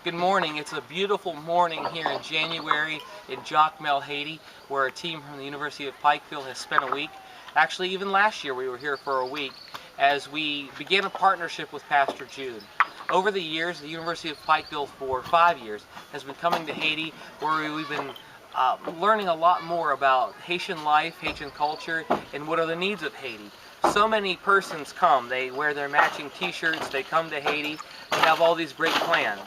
Good morning. It's a beautiful morning here in January in Jacmel, Haiti, where a team from the University of Pikeville has spent a week. Actually, even last year we were here for a week as we began a partnership with Pastor Jude. Over the years, the University of Pikeville for 5 years has been coming to Haiti, where we've been learning a lot more about Haitian life, Haitian culture, and what are the needs of Haiti. So many persons come, they wear their matching t-shirts, they come to Haiti, they have all these great plans.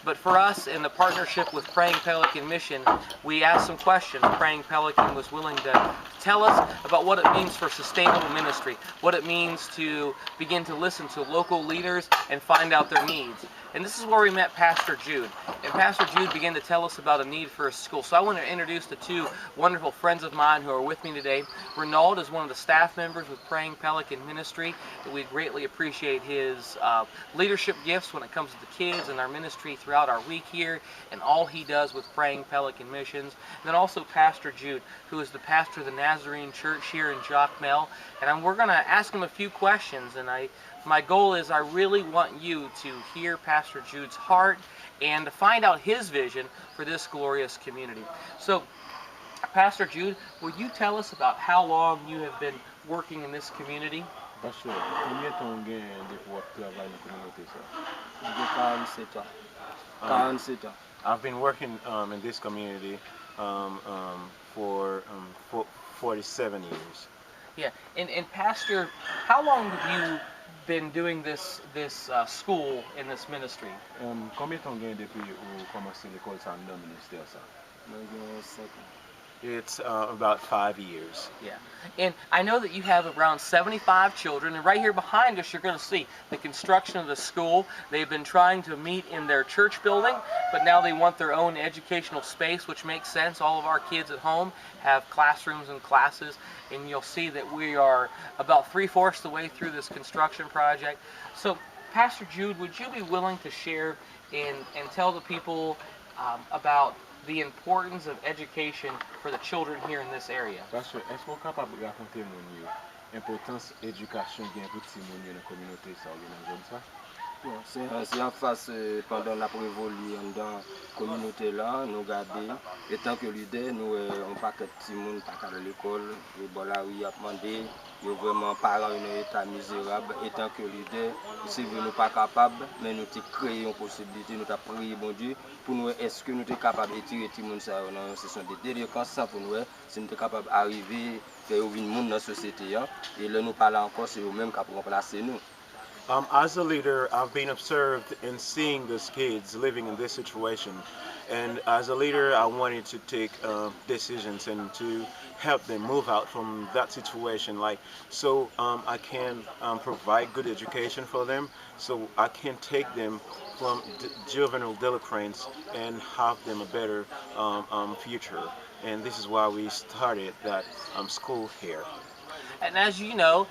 But for us, in the partnership with Praying Pelican Mission, we asked some questions. Praying Pelican was willing to tell us about what it means for sustainable ministry, what it means to begin to listen to local leaders and find out their needs. And this is where we met Pastor Jude. And Pastor Jude began to tell us about a need for a school. So I want to introduce the two wonderful friends of mine who are with me today. Renaud is one of the staff members with Praying Pelican Ministry. We greatly appreciate his leadership gifts when it comes to the kids and our ministry throughout our week here and all he does with Praying Pelican Missions. And then also Pastor Jude, who is the pastor of the Nazarene Church here in Jacmel. And we're going to ask him a few questions. And my goal is I really want you to hear Pastor Jude's heart and to find out his vision for this glorious community. So, Pastor Jude, will you tell us about how long you have been working in this community? Pastor, combien de temps vous travaillez dans la communauté ça? J'ai 47 ans. 47 ans. I've been working in this community for 47 years. Yeah, and Pastor, how long have you been doing this school in this ministry? Combien de temps depuis vous commencez l'école ça dans le ministère ça? J'ai 7 ans. It's about 5 years. Yeah, and I know that you have around 75 children, and right here behind us you're going to see the construction of the school. They've been trying to meet in their church building, but now they want their own educational space, which makes sense. All of our kids at home have classrooms and classes, and you'll see that we are about 3/4 the way through this construction project. So, Pastor Jude, would you be willing to share and tell the people about the importance of education for the children here in this area? Pastor, est-ce qu'on est capable de raconter mon importance éducation bien pour petit monde dans la communauté ça dans zone ça? C'est en face pendant la prévolue dans la communauté là, nous garder étant que leader nous on pas que petit monde pas à l'école, et bon là oui a demandé, yo vraiment parents un état misérable étant que leader, c'est nous pas capable mais nous t'ai créé une possibilité, nous t'a prié bon Dieu pour nous est-ce que nous sommes capables de tirer petit monde ça dans ce sont des délinquants pour nous si nous sommes capables d'arriver faire une monde dans la société et là nous parlons encore c'est eux mêmes qui pour remplacer nous. As a leader, I've been observed in seeing these kids living in this situation. And as a leader, I wanted to take decisions and to help them move out from that situation. So I can provide good education for them, so I can take them from juvenile delinquents and have them a better future. And this is why we started that school here. And as you know,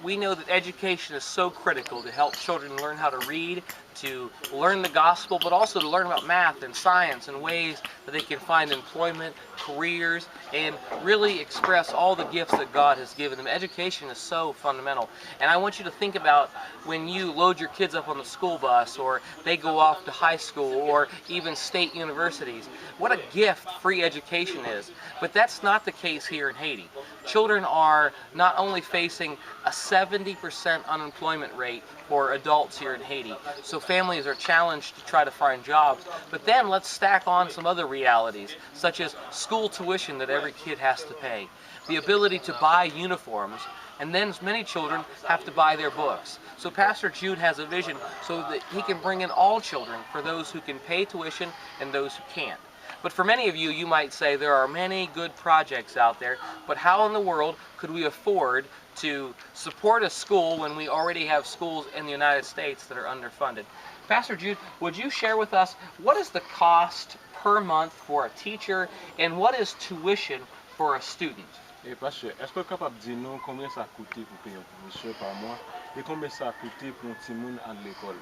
we know that education is so critical to help children learn how to read, to learn the gospel, but also to learn about math and science and ways that they can find employment, careers, and really express all the gifts that God has given them. Education is so fundamental. And I want you to think about when you load your kids up on the school bus, or they go off to high school, or even state universities. What a gift free education is. But that's not the case here in Haiti. Children are not only facing a 70% unemployment rate for adults here in Haiti, so families are challenged to try to find jobs, but then let's stack on some other realities, such as school tuition that every kid has to pay, the ability to buy uniforms, and then many children have to buy their books. So Pastor Jude has a vision so that he can bring in all children, for those who can pay tuition and those who can't. But for many of you, you might say there are many good projects out there, but how in the world could we afford to support a school when we already have schools in the United States that are underfunded? Pastor Jude, would you share with us what is the cost per month for a teacher and what is tuition for a student? Et Pasteur, est-ce que vous êtes capable de dire nous combien ça coûte pour payer un professeur par mois et combien ça coûte pour un petit monde à l'école?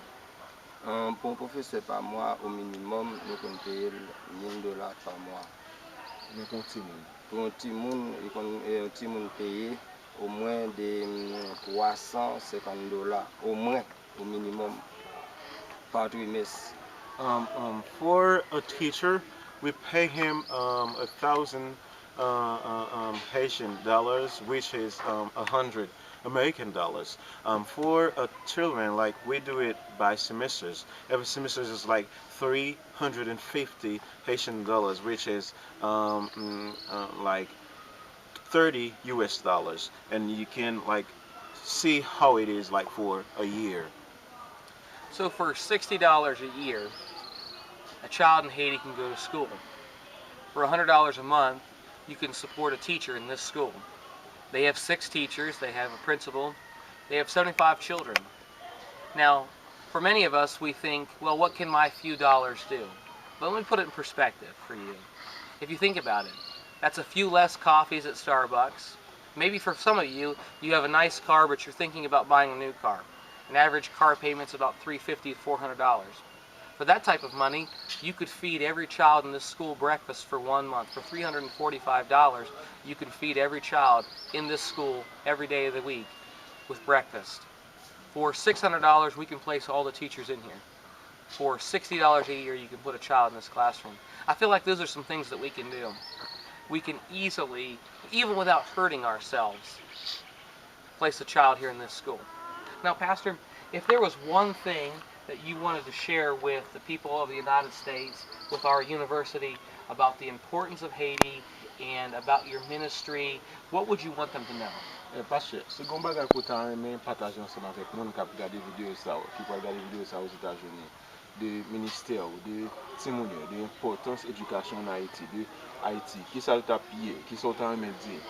Pour un professeur par mois, au minimum, nous pouvons payer $1000 par mois. Mais pour un petit monde? Pour un petit monde payer au moins de $350, au moins, au minimum, par trimestre. For a teacher, we pay him 1,000 Haitian dollars, which is 100 American dollars. For children, like we do it by semesters. Every semester is like 350 Haitian dollars, which is like 30 US dollars, and you can like see how it is like for a year. So for $60 a year, a child in Haiti can go to school. For $100 a month, you can support a teacher in this school. They have 6 teachers, they have a principal, they have 75 children. Now, for many of us, we think, well, what can my few dollars do? But let me put it in perspective for you. If you think about it, that's a few less coffees at Starbucks. Maybe for some of you, you have a nice car, but you're thinking about buying a new car. An average car payment's about $350 to $400. For that type of money, you could feed every child in this school breakfast for 1 month. For $345, you could feed every child in this school every day of the week with breakfast. For $600, we can place all the teachers in here. For $60 a year, you can put a child in this classroom. I feel like those are some things that we can do. We can easily, even without hurting ourselves, place a child here in this school. Now, Pastor, if there was one thing that you wanted to share with the people of the United States, with our university, about the importance of Haiti and about your ministry, what would you want them to know? Parce que second bagay ko ta remen partager ensemble avec moun k'ap gade vidéo ça, qui peut regarder vidéo ça aux États-Unis, de ministère, de témoignage, de importance éducation en Haïti, de Haïti, qui ça t'a pillé, qui sont en remen dire.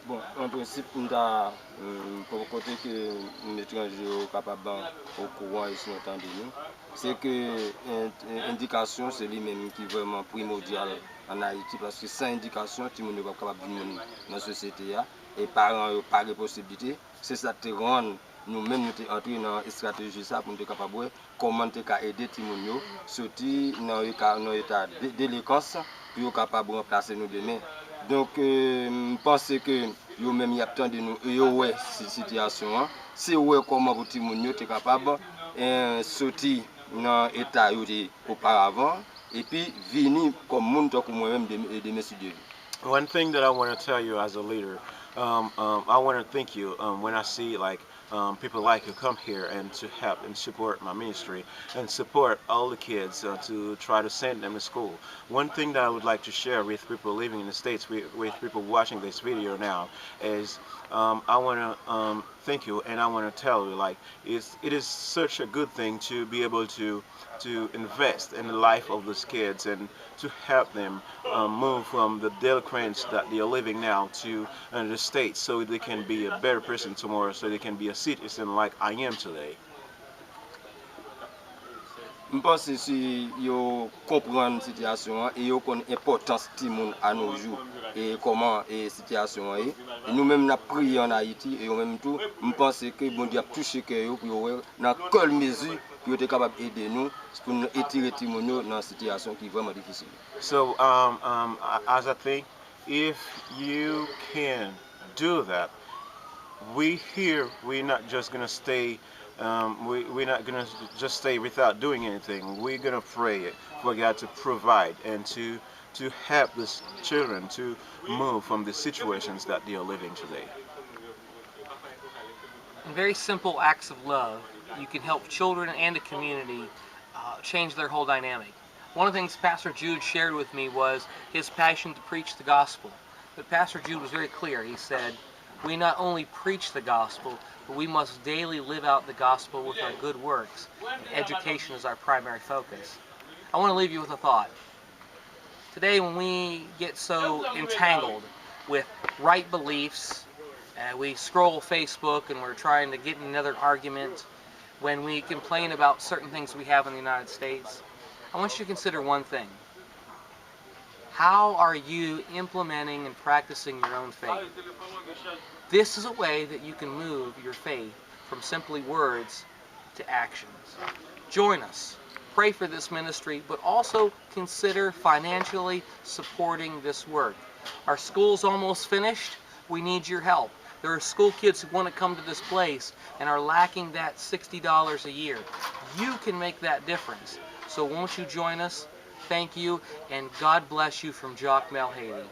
Bon, en principe, pour côté que l'étranger est capable au courant ici de nous, c'est que l'indication, c'est lui-même qui est vraiment primordial en Haïti, parce que sans indication, tout le monde n'est pas capable de vivre dans la société. Et parents n'ont pas de possibilité. C'est ça qui rend nous-mêmes entrer dans une stratégie pour nous être capable de comment aider les gens à sortir dans l'état de délinquance pour être capable de remplacer nous demain. Donc, je pense que nous-mêmes, il y a tant de nous, et cette situation, c'est comment vous êtes capable de sortir dans l'état auparavant et puis venir comme monde comme moi-même de mes studios. One thing that I want to tell you as a leader, I want to thank you when I see like people like you come here and to help and support my ministry and support all the kids to try to send them to school. One thing that I would like to share with people living in the States, with people watching this video now, is I want to thank you, and I want to tell you, like, it is such a good thing to be able to invest in the life of those kids and to help them move from the delinquents that they are living now to the States, so they can be a better person tomorrow, so they can be a citizen like I am today. Je pense que si vous comprenez la situation et vous connaissez l'importance de monde à nos jours et comment la situation est, nous-mêmes nous prié en Haïti et en même temps, je pense que bon Dieu a touché cœur pour dans quelle mesure pour être capable d'aider nous pour nous étirer les gens dans une situation qui est vraiment difficile. So as I think, if you can do that, we're not just gonna stay. We're not going to just stay without doing anything. We're going to pray for God to provide and to help these children to move from the situations that they are living today. In very simple acts of love, you can help children and a community change their whole dynamic. One of the things Pastor Jude shared with me was his passion to preach the gospel. But Pastor Jude was very clear. He said, we not only preach the gospel, but we must daily live out the gospel with our good works. Education is our primary focus. I want to leave you with a thought. Today, when we get so entangled with right beliefs, we scroll Facebook and we're trying to get in another argument, when we complain about certain things we have in the United States, I want you to consider one thing. How are you implementing and practicing your own faith? This is a way that you can move your faith from simply words to actions. Join us. Pray for this ministry, but also consider financially supporting this work. Our school's almost finished. We need your help. There are school kids who want to come to this place and are lacking that $60 a year. You can make that difference. So won't you join us? Thank you, and God bless you from Jacmel, Haiti.